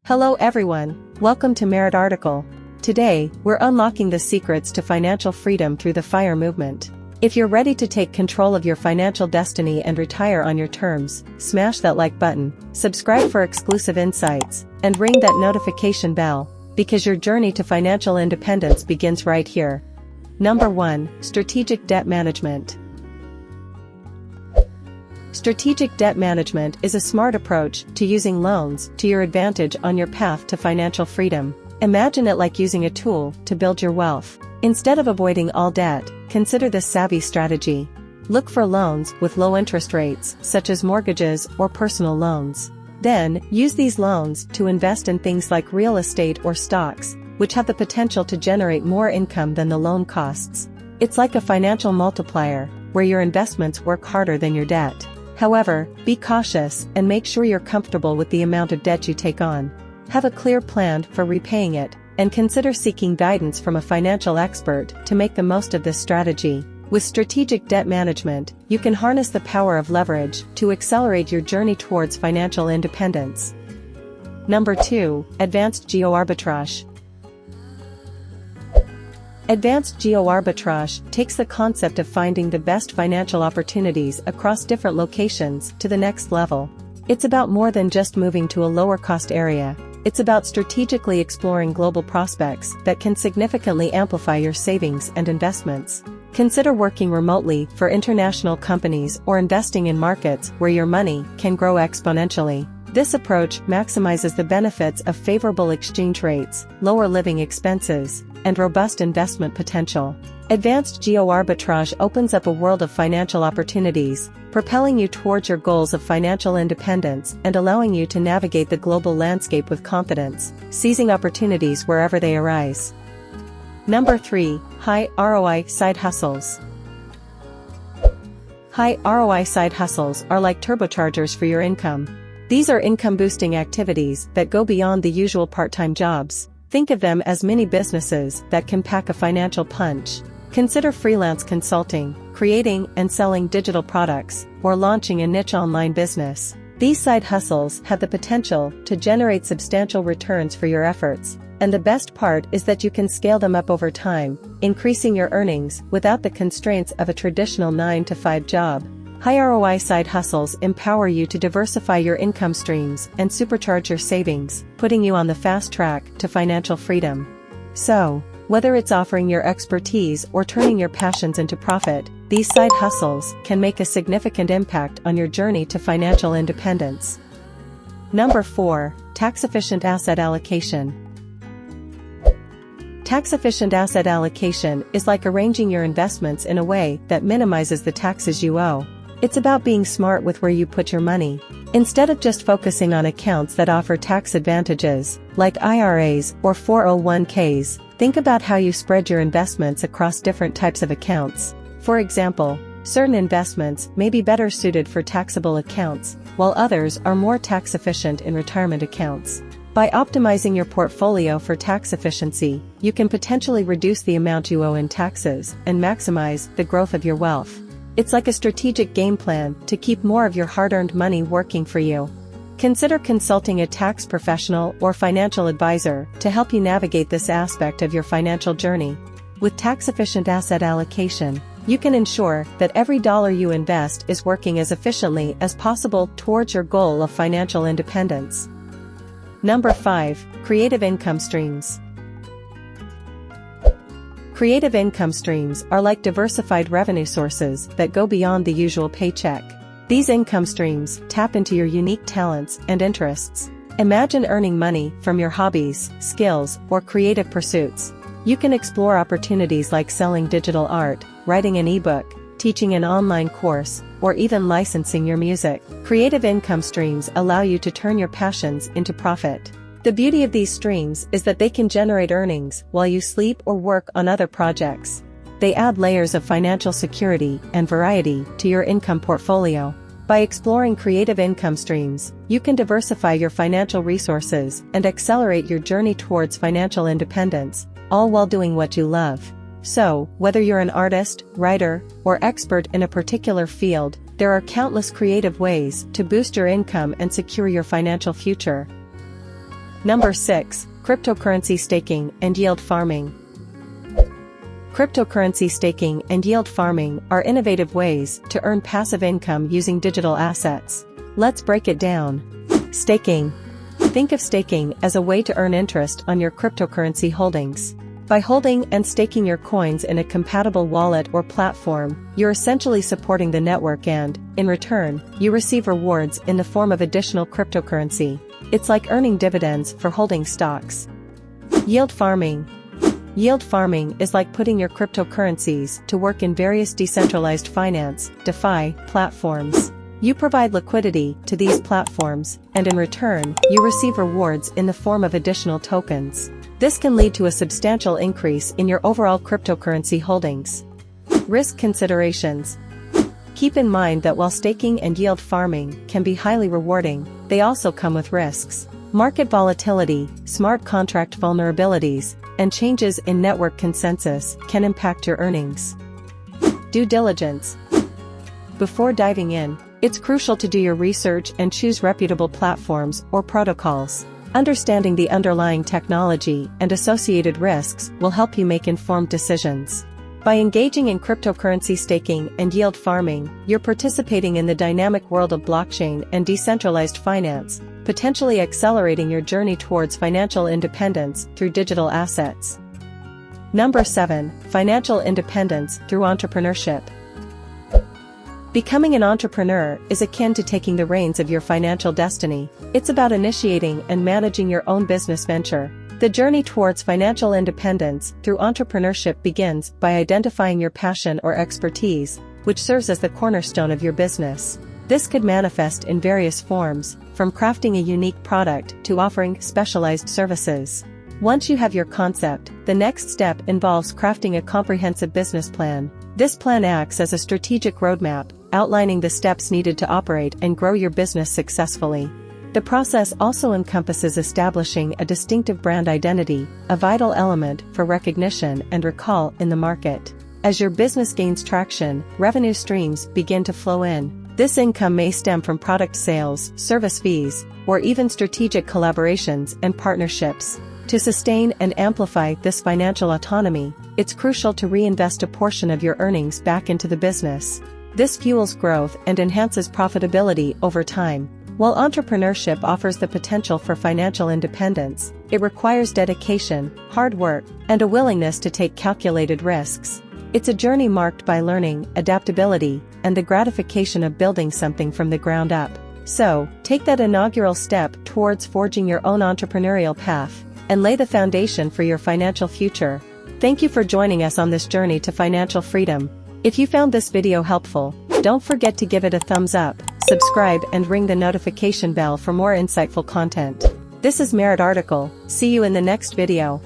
Hello everyone, welcome to Merit Article. Today, we're unlocking the secrets to financial freedom through the FIRE movement. If you're ready to take control of your financial destiny and retire on your terms, smash that like button, subscribe for exclusive insights, and ring that notification bell, because your journey to financial independence begins right here. Number 1. Strategic Debt Management. Strategic debt management is a smart approach to using loans to your advantage on your path to financial freedom. Imagine it like using a tool to build your wealth. Instead of avoiding all debt, consider this savvy strategy. Look for loans with low interest rates, such as mortgages or personal loans. Then, use these loans to invest in things like real estate or stocks, which have the potential to generate more income than the loan costs. It's like a financial multiplier, where your investments work harder than your debt. However, be cautious and make sure you're comfortable with the amount of debt you take on. Have a clear plan for repaying it, and consider seeking guidance from a financial expert to make the most of this strategy. With strategic debt management, you can harness the power of leverage to accelerate your journey towards financial independence. Number 2. Advanced Geoarbitrage. Advanced Geoarbitrage takes the concept of finding the best financial opportunities across different locations to the next level. It's about more than just moving to a lower-cost area. It's about strategically exploring global prospects that can significantly amplify your savings and investments. Consider working remotely for international companies or investing in markets where your money can grow exponentially. This approach maximizes the benefits of favorable exchange rates, lower living expenses, and robust investment potential. Advanced Geoarbitrage opens up a world of financial opportunities, propelling you towards your goals of financial independence and allowing you to navigate the global landscape with confidence, seizing opportunities wherever they arise. Number 3. High ROI Side Hustles. High ROI side hustles are like turbochargers for your income. These are income-boosting activities that go beyond the usual part-time jobs. Think of them as mini businesses that can pack a financial punch. Consider freelance consulting, creating and selling digital products, or launching a niche online business. These side hustles have the potential to generate substantial returns for your efforts, and the best part is that you can scale them up over time, increasing your earnings without the constraints of a traditional 9-to-5 job. High ROI side hustles empower you to diversify your income streams and supercharge your savings, putting you on the fast track to financial freedom. So, whether it's offering your expertise or turning your passions into profit, these side hustles can make a significant impact on your journey to financial independence. Number 4. Tax-efficient asset allocation. Tax-efficient asset allocation is like arranging your investments in a way that minimizes the taxes you owe. It's about being smart with where you put your money. Instead of just focusing on accounts that offer tax advantages, like IRAs or 401ks, think about how you spread your investments across different types of accounts. For example, certain investments may be better suited for taxable accounts, while others are more tax efficient in retirement accounts. By optimizing your portfolio for tax efficiency, you can potentially reduce the amount you owe in taxes and maximize the growth of your wealth. It's like a strategic game plan to keep more of your hard-earned money working for you. Consider consulting a tax professional or financial advisor to help you navigate this aspect of your financial journey. With tax-efficient asset allocation, you can ensure that every dollar you invest is working as efficiently as possible towards your goal of financial independence. Number 5. Creative income streams. Creative income streams are like diversified revenue sources that go beyond the usual paycheck. These income streams tap into your unique talents and interests. Imagine earning money from your hobbies, skills, or creative pursuits. You can explore opportunities like selling digital art, writing an ebook, teaching an online course, or even licensing your music. Creative income streams allow you to turn your passions into profit. The beauty of these streams is that they can generate earnings while you sleep or work on other projects. They add layers of financial security and variety to your income portfolio. By exploring creative income streams, you can diversify your financial resources and accelerate your journey towards financial independence, all while doing what you love. So, whether you're an artist, writer, or expert in a particular field, there are countless creative ways to boost your income and secure your financial future. Number 6. Cryptocurrency staking and yield farming. Cryptocurrency staking and yield farming are innovative ways to earn passive income using digital assets. Let's break it down. Staking. Think of staking as a way to earn interest on your cryptocurrency holdings. By holding and staking your coins in a compatible wallet or platform, you're essentially supporting the network and, in return, you receive rewards in the form of additional cryptocurrency. It's like earning dividends for holding stocks. Yield farming. Yield farming is like putting your cryptocurrencies to work in various decentralized finance, DeFi, platforms. You provide liquidity to these platforms, and in return, you receive rewards in the form of additional tokens. This can lead to a substantial increase in your overall cryptocurrency holdings. Risk considerations. Keep in mind that while staking and yield farming can be highly rewarding, they also come with risks. Market volatility, smart contract vulnerabilities, and changes in network consensus can impact your earnings. Due diligence. Before diving in, it's crucial to do your research and choose reputable platforms or protocols. Understanding the underlying technology and associated risks will help you make informed decisions. By engaging in cryptocurrency staking and yield farming, you're participating in the dynamic world of blockchain and decentralized finance, potentially accelerating your journey towards financial independence through digital assets. Number 7. Financial independence through entrepreneurship. Becoming an entrepreneur is akin to taking the reins of your financial destiny. It's about initiating and managing your own business venture. The journey towards financial independence through entrepreneurship begins by identifying your passion or expertise, which serves as the cornerstone of your business. This could manifest in various forms, from crafting a unique product to offering specialized services. Once you have your concept, the next step involves crafting a comprehensive business plan. This plan acts as a strategic roadmap, outlining the steps needed to operate and grow your business successfully. The process also encompasses establishing a distinctive brand identity, a vital element for recognition and recall in the market. As your business gains traction, revenue streams begin to flow in. This income may stem from product sales, service fees, or even strategic collaborations and partnerships. To sustain and amplify this financial autonomy, it's crucial to reinvest a portion of your earnings back into the business. This fuels growth and enhances profitability over time. While entrepreneurship offers the potential for financial independence, it requires dedication, hard work, and a willingness to take calculated risks. It's a journey marked by learning, adaptability, and the gratification of building something from the ground up. So, take that inaugural step towards forging your own entrepreneurial path, and lay the foundation for your financial future. Thank you for joining us on this journey to financial freedom. If you found this video helpful, don't forget to give it a thumbs up, subscribe and ring the notification bell for more insightful content. This is Merit Article. See you in the next video.